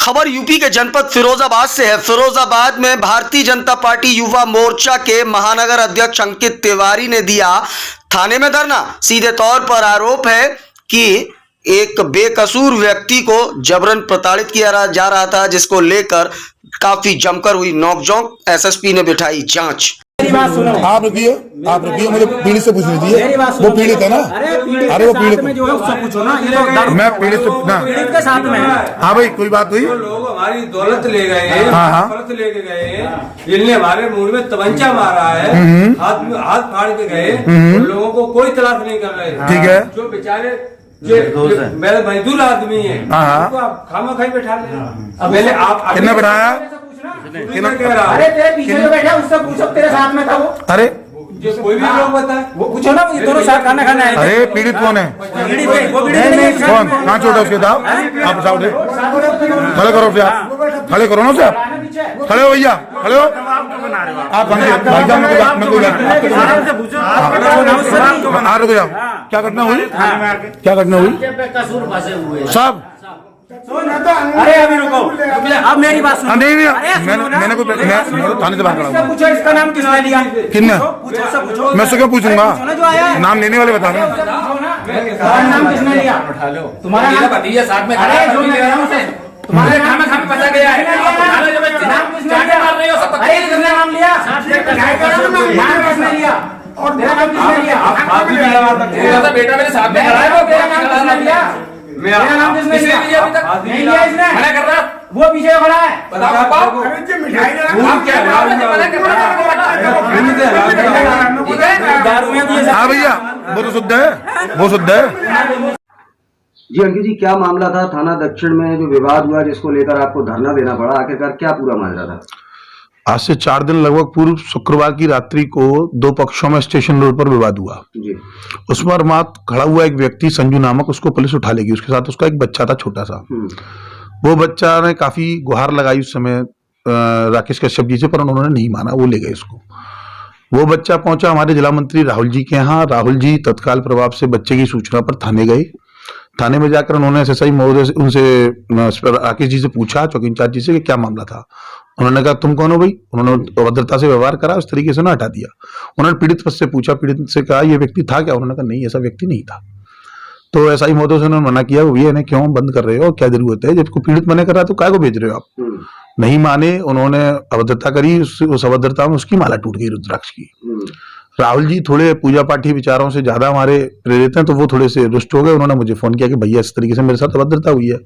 खबर यूपी के जनपद फिरोजाबाद से है। फिरोजाबाद में भारतीय जनता पार्टी युवा मोर्चा के महानगर अध्यक्ष अंकित तिवारी ने दिया थाने में धरना। सीधे तौर पर आरोप है कि एक बेकसूर व्यक्ति को जबरन प्रताड़ित किया जा रहा था, जिसको लेकर काफी जमकर हुई नोकझोंक। एसएसपी ने बिठाई जांच। आप रुकिए, मुझे पीड़ित से पूछने दीजिए। वो पीड़ित है ना? अरे वो पीड़ित में जो है उससे पूछो ना। ये तो मैं पीड़ित ना, पीड़ित के साथ में। हाँ भाई, कोई बात हुई? लोग हमारी दौलत ले गए, दौलत लेके गए, इनने हमारे मुंह में तमंचा मारा है, हाथ फाड़ के गए। उन लोगों को कोई तलाश नहीं कर रहे। ठीक है, जो बेचारे मेरे मजदूर आदमी है, उनको आप खामा खाई बैठा ले। अब मैंने आप किसने बैठाया? अरे तेरे पीछे जो बैठा उससे पूछो, तेरे साथ में था वो। अरे जो कोई भी लोग बताए वो पूछो ना, ये दोनों साथ खाना खाना है। अरे पीड़ित कौन है? कौन? कहाँ छोटा उसके दाव? आप बताओ, खड़े करो से, आप खड़े करो ना से, आप खड़े हो भैया, खड़े हो आप। रुक जाओ। क्या घटना हुई? क्या घटना हुई साहब? अरे अभी रुको, अब मेरी बात सुनो। नहीं मैंने थाने से बात करा। पूछो इसका नाम किसने लिया? किसने? मैं उससे क्या पूछूंगा? नाम लेने वाले बता रहे हैं। नाम किसने लिया? तुम्हारा भतीजा साथ में खड़ा है, तुम्हारे नाम में फंसा गया है। नाम किसने लिया? नाम किसने लिया? और तेरा नाम किसने लिया? बेटा मेरे साथ में खड़ा है, वो तेरा नाम किसने लिया? मेरा नाम किसने लिया? अभी तक नहीं लिया इसने। मना कर रहा, वो पीछे खड़ा है। बताओ मिठाई हाँ भैया, वो तो शुद्ध है, वो शुद्ध है। जी अंकित जी, क्या मामला था थाना दक्षिण में जो विवाद हुआ, जिसको लेकर आपको धरना देना पड़ा? आखिरकार क्या पूरा माजरा था? आज से 4 दिन लगभग पूर्व शुक्रवार की रात्रि को 2 पक्षों में स्टेशन रोड पर विवाद हुआ जी। उसमें अरमात खड़ा हुआ एक व्यक्ति संजू नामक, उसको पुलिस उठा लेगी। उसके साथ उसका एक बच्चा था, छोटा सा। वो बच्चा ने काफी गुहार लगाई उस समय राकेश कश्यप जी से, पर उन्होंने नहीं माना, वो ले गए उसको। वो बच्चा पहुंचा हमारे जिला मंत्री राहुल जी के यहाँ। राहुल जी तत्काल प्रभाव से बच्चे की सूचना पर थाने गए। थाने में जाकर उन्होंने एसएसआई महोदय से, उनसे राकेश जी से पूछा, चौकी इंचार्ज जी से, कि क्या मामला था। उन्होंने कहा तुम कौन हो भाई? उन्होंने अभद्रता से व्यवहार करा, उस तरीके से ना हटा दिया। उन्होंने पीड़ित पद से पूछा, पीड़ित से कहा ये व्यक्ति था क्या? उन्होंने कहा नहीं, ऐसा व्यक्ति नहीं था। तो एसआई महोदय से उन्होंने मना किया, भैया इन्हें क्यों बंद कर रहे हो, क्या जरूरत है? जब को पीड़ित मना कर रहा है तो काय को भेज रहे हो आप? नहीं माने, उन्होंने अभद्रता करी। उस अभद्रता में उसकी माला टूट गई रुद्राक्ष की। राहुल जी थोड़े पूजा पाठी विचारों से ज्यादा हमारे प्रेरित हैं, तो वो थोड़े से रुष्ट हो गए। उन्होंने मुझे फोन किया कि भैया इस तरीके से मेरे साथ अभद्रता हुई है।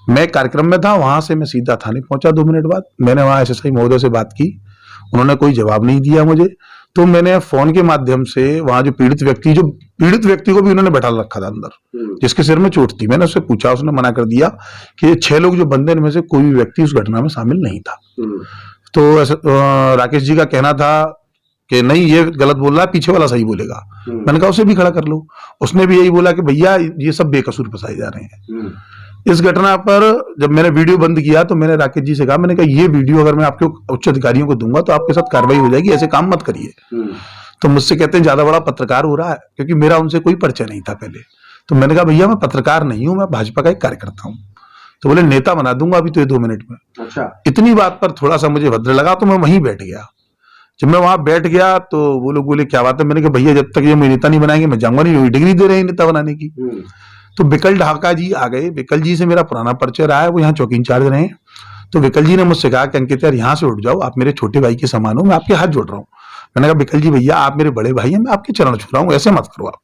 मैं कार्यक्रम में था, वहां से मैं सीधा थाने पहुंचा। 2 मिनट बाद मैंने वहां एसएसआई महोदय से बात की, उन्होंने कोई जवाब नहीं दिया मुझे। तो मैंने फोन के माध्यम से वहां जो पीड़ित व्यक्ति को भी उन्होंने बैठा रखा था अंदर, जिसके सिर में चोट थी। मैंने उससे पूछा, उसने मना कर दिया कि 6 लोग जो बंदे, इनमें से कोई भी व्यक्ति उस घटना में शामिल नहीं था। तो राकेश जी का कहना था कि नहीं, ये गलत बोल रहा है, पीछे वाला सही बोलेगा। मैंने कहा उसे भी खड़ा कर लो। उसने भी यही बोला कि भैया ये सब बेकसूर फंसाए जा रहे हैं। इस घटना पर जब मैंने वीडियो बंद किया तो मैंने राकेश जी से कहा, मैंने कहा ये वीडियो अगर मैं आपके उच्च अधिकारियों को दूंगा तो आपके साथ कार्रवाई हो जाएगी, ऐसे काम मत करिए। तो मुझसे कहते हैं ज्यादा बड़ा पत्रकार हो रहा है, क्योंकि मेरा उनसे कोई परिचय नहीं था पहले। तो मैंने कहा भैया मैं पत्रकार नहीं हूं, मैं भाजपा का एक कार्यकर्ता हूं। तो बोले नेता बना दूंगा अभी तो ये 2 मिनट में। अच्छा। इतनी बात पर थोड़ा सा मुझे भद्र लगा, तो मैं वहीं बैठ गया। जब मैं वहां बैठ गया तो वो लोग बोले क्या बात है? मैंने कहा भैया जब तक ये नेता नहीं बनाएंगे मैं जाऊंगा नहीं, डिग्री दे रहे हैं नेता बनाने की। तो विकल ढाका जी आ गए। विकल जी से मेरा पुराना परिचय रहा है, वो यहाँ चौकी इंचार्ज रहे। तो विकल जी ने मुझसे कहा कि अंकित यार यहाँ से उठ जाओ, आप मेरे छोटे भाई के समान हो, मैं आपके हाथ जोड़ रहा हूँ। मैंने कहा विकल जी भैया आप मेरे बड़े भाई हैं, मैं आपके चरण छू रहा हूँ, ऐसे मत करो आप।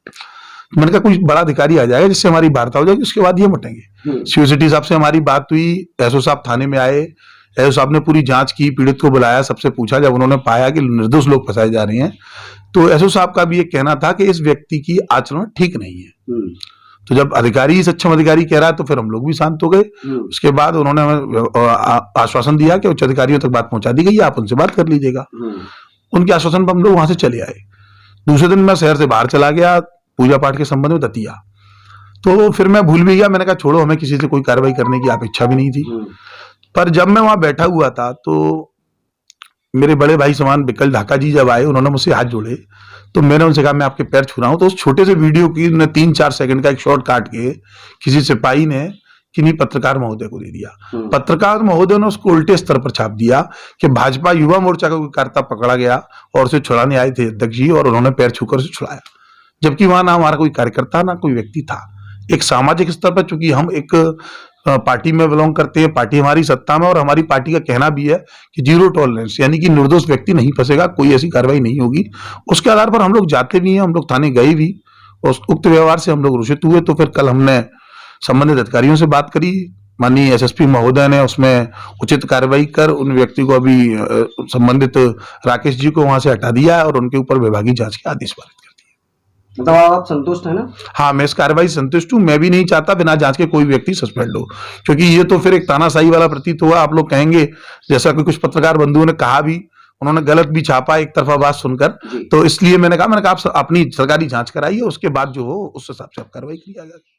मैंने कहा कोई बड़ा अधिकारी आ जाएगा जिससे हमारी वार्ता हो जाएगी, उसके बाद ये मटेंगे। सीओसिटी साहब से हमारी बात हुई, एसओ साहब थाने में आए, एसओ साहब ने पूरी जांच की, पीड़ित को बुलाया, सबसे पूछा। जब उन्होंने पाया कि निर्दोष लोग फंसाए जा रहे हैं, तो एसओ साहब का भी ये कहना था कि इस व्यक्ति की आचरण ठीक नहीं है। तो जब अधिकारी सक्षम अधिकारी कह रहा है तो फिर हम लोग भी शांत हो गए। उसके बाद उन्होंने आश्वासन दिया कि उच्च अधिकारियों तक बात पहुंचा दी गई, आप उनसे बात कर लीजिएगा। उनके आश्वासन पर हम लोग वहां से चले आए। दूसरे दिन मैं शहर से बाहर चला गया पूजा पाठ के संबंध में दतिया। तो फिर मैं भूल भी गया, मैंने कहा छोड़ो, हमें किसी से कोई कार्रवाई करने की अपेक्षा भी नहीं थी। पर जब मैं वहां बैठा हुआ था तो मेरे बड़े भाई समान विकल ढाका जी जब आए, उन्होंने मुझसे हाथ जोड़े। तो मैंने उनसे कहा मैं आपके पैर छू रहा हूं। तो उस छोटे से वीडियो की 3-4 सेकंड का एक शॉट काट के किसी सिपाही ने किन्हीं पत्रकार महोदय को दे दिया। पत्रकार महोदय ने उसको उल्टे स्तर पर छाप दिया कि भाजपा युवा मोर्चा का कोई कार्यकर्ता पकड़ा गया और उसे छुड़ाने आए थे अध्यक्ष जी, और उन्होंने पैर छूकर उसे छुड़ाया, जबकि वहां ना हमारा कोई कार्यकर्ता ना कोई व्यक्ति था। एक सामाजिक स्तर पर, चूंकि हम एक पार्टी में बिलोंग करते हैं, पार्टी हमारी सत्ता में, और हमारी पार्टी का कहना भी है कि जीरो टॉलरेंस, यानी कि निर्दोष व्यक्ति नहीं फंसेगा, कोई ऐसी कार्रवाई नहीं होगी। उसके आधार पर हम लोग जाते भी हैं, हम लोग थाने गए भी, और उक्त व्यवहार से हम लोग रुषित हुए। तो फिर कल हमने संबंधित अधिकारियों से बात करी, माननीय एसएसपी महोदय ने उसमें उचित कार्रवाई कर उन व्यक्ति को अभी संबंधित राकेश जी को वहां से हटा दिया है और उनके ऊपर विभागीय जांच के आदेश पारित कर दिए। मतलब आप संतुष्ट है ना? हाँ, मैं इस कार्रवाई से संतुष्ट हूं। मैं भी नहीं चाहता बिना जांच के कोई व्यक्ति सस्पेंड हो, क्योंकि ये तो फिर एक तानाशाही वाला प्रतीत हुआ। आप लोग कहेंगे, जैसा कि कुछ पत्रकार बंधुओं ने कहा भी, उन्होंने गलत भी छापा एक तरफा बात सुनकर, तो इसलिए मैंने कहा आप अपनी सरकारी जांच कराइए, उसके बाद जो हो उस हिसाब से आप कार्रवाई किया जाएगा।